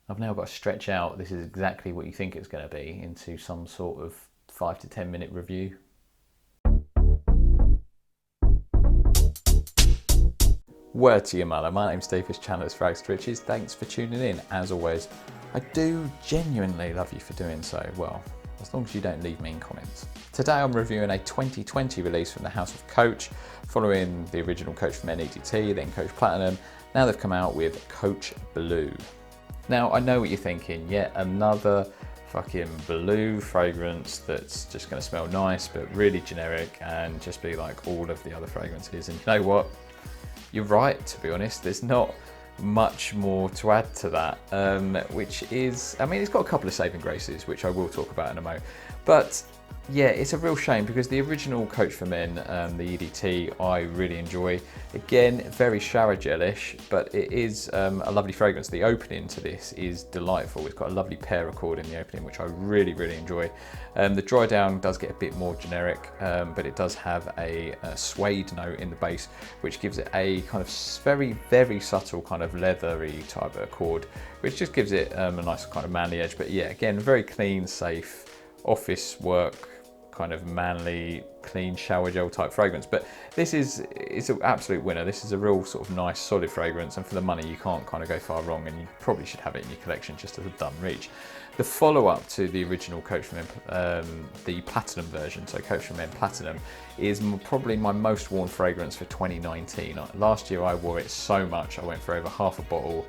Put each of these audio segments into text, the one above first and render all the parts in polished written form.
I've now got to stretch out this is exactly what you think it's going to be into some sort of 5 to 10 minute review. Word to your mother, my name's Steve, this channel is Fragrances. Thanks for tuning in. As always, I do genuinely love you for doing so. Well, as long as you don't leave mean comments. Today I'm reviewing a 2020 release from the House of Coach, following the original Coach from EDT, then Coach Platinum. Now they've come out with Coach Blue. Now I know what you're thinking, yet another fucking blue fragrance that's just going to smell nice but really generic and just be like all of the other fragrances. And you know what? You're right, to be honest. There's not much more to add to that, which is, I mean, it's got a couple of saving graces, which I will talk about in a moment. But yeah, it's a real shame because the original Coach for Men, the EDT, I really enjoy. Again, very shower gelish, but it is a lovely fragrance. The opening to this is delightful. It's got a lovely pear accord in the opening, which I really, really enjoy. The dry down does get a bit more generic, but it does have a suede note in the base, which gives it a kind of very, very subtle kind of leathery type of accord, which just gives it a nice kind of manly edge. But yeah, again, very clean, safe, office work, kind of manly, clean shower gel type fragrance. But this is an absolute winner. This is a real sort of nice, solid fragrance, and for the money, you can't kind of go far wrong, and you probably should have it in your collection just as a dumb reach. The follow-up to the original Coach for Men, the Platinum version, so Coach for Men Platinum, is probably my most worn fragrance for 2019. Last year I wore it so much, I went for over half a bottle,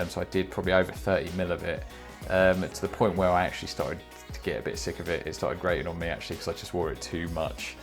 so I did probably over 30 ml of it, to the point where I actually started to get a bit sick of it. It started grating on me actually because I just wore it too much.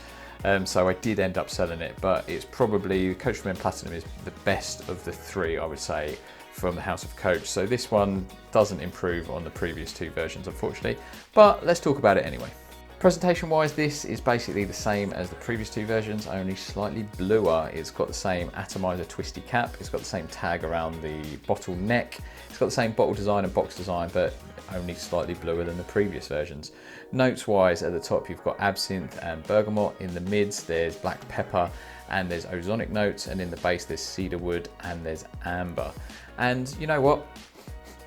So I did end up selling it, but it's probably, Coach for Men Platinum is the best of the three, I would say, from the House of Coach. So this one doesn't improve on the previous two versions, unfortunately, but let's talk about it anyway. Presentation wise, this is basically the same as the previous two versions, only slightly bluer. It's got the same atomizer twisty cap, it's got the same tag around the bottle neck, it's got the same bottle design and box design, but only slightly bluer than the previous versions. Notes wise, at the top you've got absinthe and bergamot, in the mids there's black pepper and there's ozonic notes, and in the base there's cedar wood and there's amber. And you know what?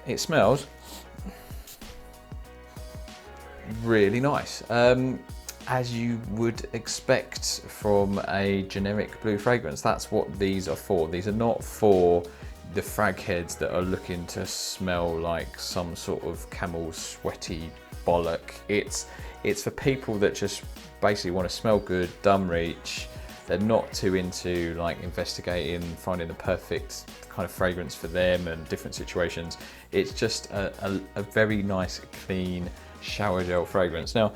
It smells really nice, as you would expect from a generic blue fragrance. That's what these are for. These are not for the frag heads that are looking to smell like some sort of camel sweaty bollock. It's for people that just basically want to smell good, dumb reach. They're not too into like investigating, finding the perfect kind of fragrance for them and different situations. It's just a very nice, clean shower gel fragrance. Now,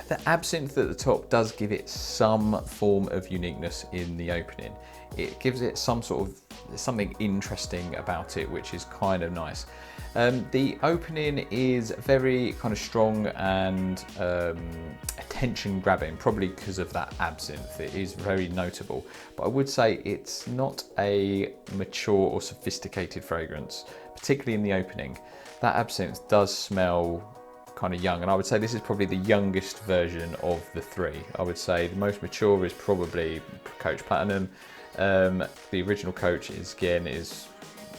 the absinthe at the top does give it some form of uniqueness in the opening. It gives it some sort of something interesting about it, which is kind of nice. The opening is very kind of strong and attention grabbing, probably because of that absinthe. It is very notable, but I would say it's not a mature or sophisticated fragrance, particularly in the opening. That absinthe does smell kind of young, and I would say this is probably the youngest version of the three. I would say the most mature is probably Coach Platinum. The original Coach is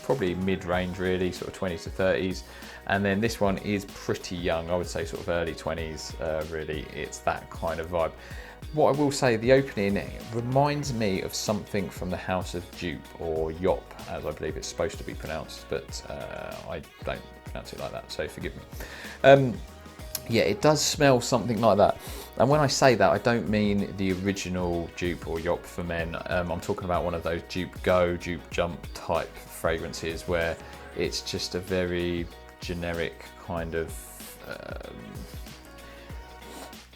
probably mid-range really, sort of 20s to 30s, and then this one is pretty young. I would say sort of early 20s, really. It's that kind of vibe. What I will say, the opening reminds me of something from the House of Dupe, or Yop, as I believe it's supposed to be pronounced, but I don't pronounce it like that, so forgive me. Yeah, it does smell something like that. And when I say that, I don't mean the original Dupe or Yop for Men. I'm talking about one of those Dupe Go, Dupe Jump type fragrances where it's just a very generic kind of,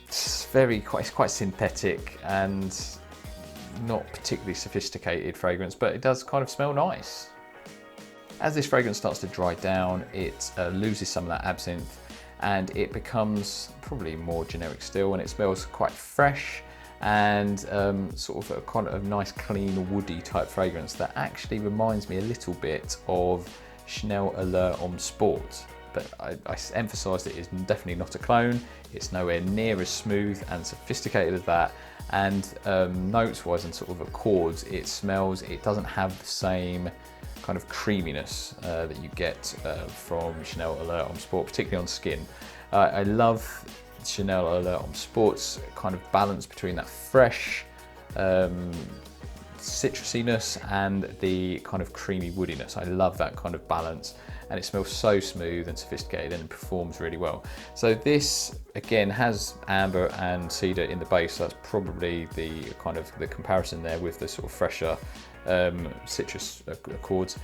it's quite synthetic and not particularly sophisticated fragrance, but it does kind of smell nice. As this fragrance starts to dry down, it loses some of that absinthe, and it becomes probably more generic still, and it smells quite fresh and sort of a kind of nice, clean, woody type fragrance that actually reminds me a little bit of Chanel Allure Homme Sport. But I emphasise that it's definitely not a clone. It's nowhere near as smooth and sophisticated as that. And notes-wise and sort of accords, it doesn't have the same kind of creaminess that you get from Chanel Alert Homme Sport, particularly on skin. I love Chanel Alert Homme Sport's kind of balance between that fresh citrusiness and the kind of creamy woodiness. I love that kind of balance, and it smells so smooth and sophisticated and performs really well. So this again has amber and cedar in the base, so that's probably the kind of the comparison there with the sort of fresher citrus accords,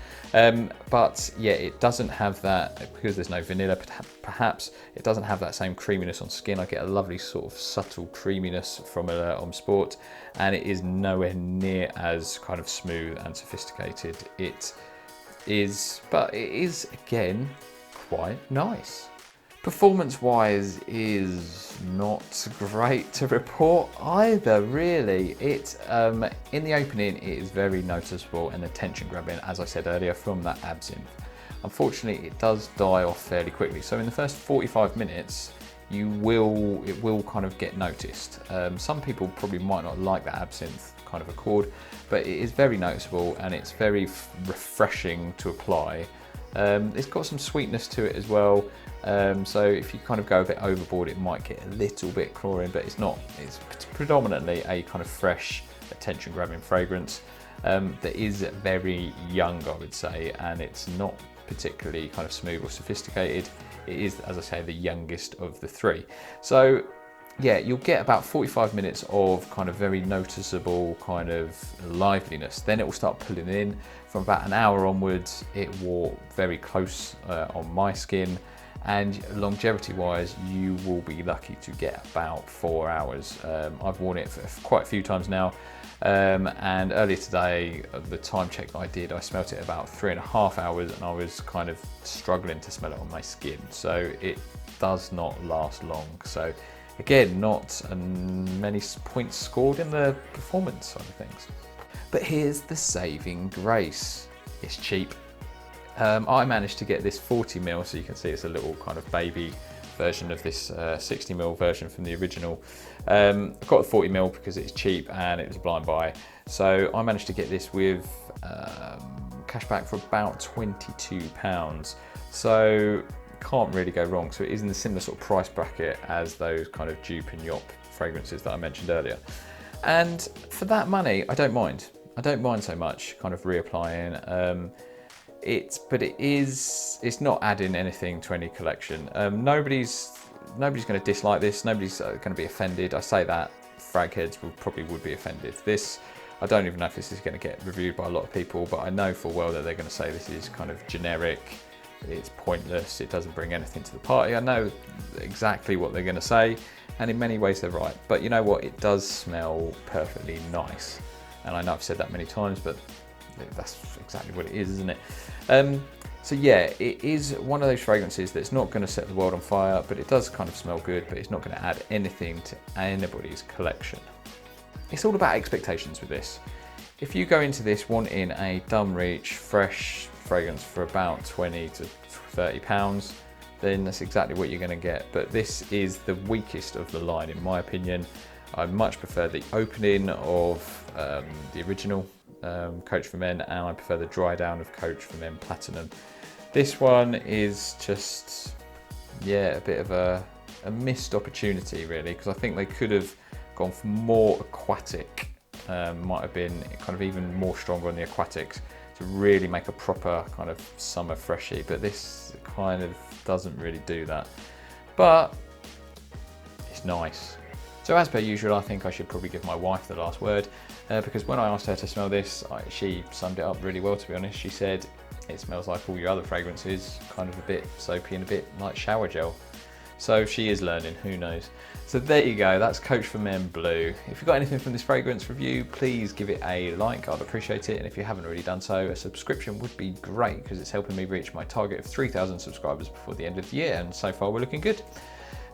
but yeah, it doesn't have that, because there's no vanilla perhaps, it doesn't have that same creaminess on skin. I get a lovely sort of subtle creaminess from Alert Homme Sport, and it is nowhere near as kind of smooth and sophisticated. It is, but it is again quite nice. Performance wise is not great to report either, really. It in the opening it is very noticeable and attention grabbing, as I said earlier, from that absinthe. Unfortunately, it does die off fairly quickly, so in the first 45 minutes it will kind of get noticed. Some people probably might not like that absinthe kind of accord, but it is very noticeable and it's very refreshing to apply. It's got some sweetness to it as well, so if you kind of go a bit overboard it might get a little bit chlorine, but it's not. It's predominantly a kind of fresh, attention grabbing fragrance that is very young, I would say, and it's not particularly kind of smooth or sophisticated. It is, as I say, the youngest of the three. So yeah, you'll get about 45 minutes of kind of very noticeable kind of liveliness. Then it will start pulling in. From about an hour onwards, it wore very close on my skin, and longevity wise, you will be lucky to get about 4 hours. I've worn it for quite a few times now, and earlier today, the time check that I did, I smelt it about 3.5 hours, and I was kind of struggling to smell it on my skin. So it does not last long. So again, not many points scored in the performance side of things. But here's the saving grace. It's cheap. I managed to get this 40ml, so you can see it's a little kind of baby version of this 60ml version from the original. I got the 40ml because it's cheap and it was a blind buy. So I managed to get this with cashback for about £22. So can't really go wrong. So it is in the similar sort of price bracket as those kind of dupe and yop fragrances that I mentioned earlier. And for that money, I don't mind. I don't mind so much kind of reapplying. But it's not adding anything to any collection. Nobody's going to dislike this. Nobody's going to be offended. I say that, frag heads probably would be offended. This, I don't even know if this is going to get reviewed by a lot of people, but I know full well that they're going to say this is kind of generic. It's pointless, it doesn't bring anything to the party. I know exactly what they're going to say, and in many ways they're right. But you know what, it does smell perfectly nice. And I know I've said that many times, but that's exactly what it is, isn't it? So yeah, it is one of those fragrances that's not going to set the world on fire, but it does kind of smell good, but it's not going to add anything to anybody's collection. It's all about expectations with this. If you go into this wanting a dumb reach, fresh fragrance for about 20 to 30 pounds, then that's exactly what you're going to get. But this is the weakest of the line, in my opinion. I much prefer the opening of the original Coach for Men, and I prefer the dry down of Coach for Men Platinum. This one is just, yeah, a bit of a missed opportunity, really, because I think they could have gone for more aquatic. Might have been kind of even more stronger on the aquatics to really make a proper kind of summer freshie, but this kind of doesn't really do that. But it's nice. So as per usual, I think I should probably give my wife the last word, because when I asked her to smell this, she summed it up really well, to be honest. She said it smells like all your other fragrances, kind of a bit soapy and a bit like shower gel. So she is learning, who knows. So there you go, that's Coach for Men Blue. If you've got anything from this fragrance review, please give it a like, I'd appreciate it. And if you haven't already done so, a subscription would be great, because it's helping me reach my target of 3,000 subscribers before the end of the year, and so far we're looking good.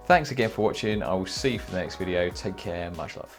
Thanks again for watching. I will see you for the next video. Take care, much love.